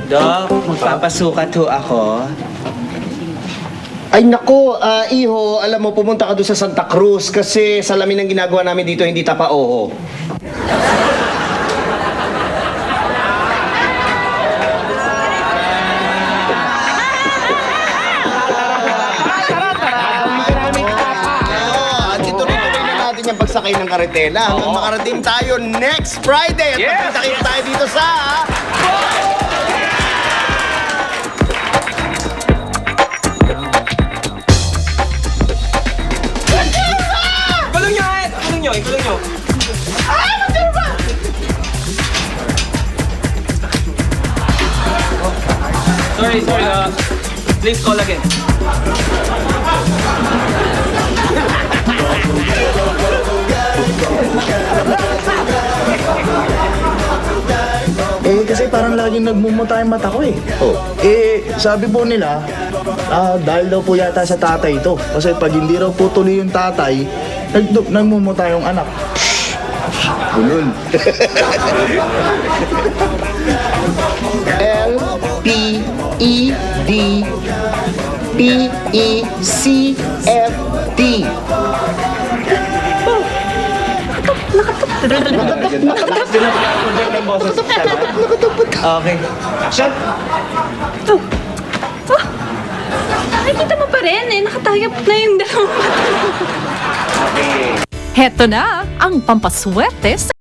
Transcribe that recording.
Dok, magpapasukat ho ako. Ay nako, Iho, alam mo, pumunta ka doon sa Santa Cruz kasi salamin ang ginagawa namin dito, hindi tapa-oho. At ituloy-tuloy na natin yung pagsakay ng karetela hanggang makarating tayo next Friday at magkita-kita tayo dito sa... Ikulong nyo, ikulong nyo. Sorry, please call again. Kasi parang laging nagmumuta yung mata ko eh. Oh. Sabi po nila, dahil daw po yata sa tatay ito. Kasi pag hindi raw po tuloy yung tatay, nagmumuta yung anak. Ganun. L-P-E-D-P-E-C-F-D. Okay. Shut! Nakikita mo pa rin eh, nakatayap na yung dalawang mata. Heto na ang pampaswerte sa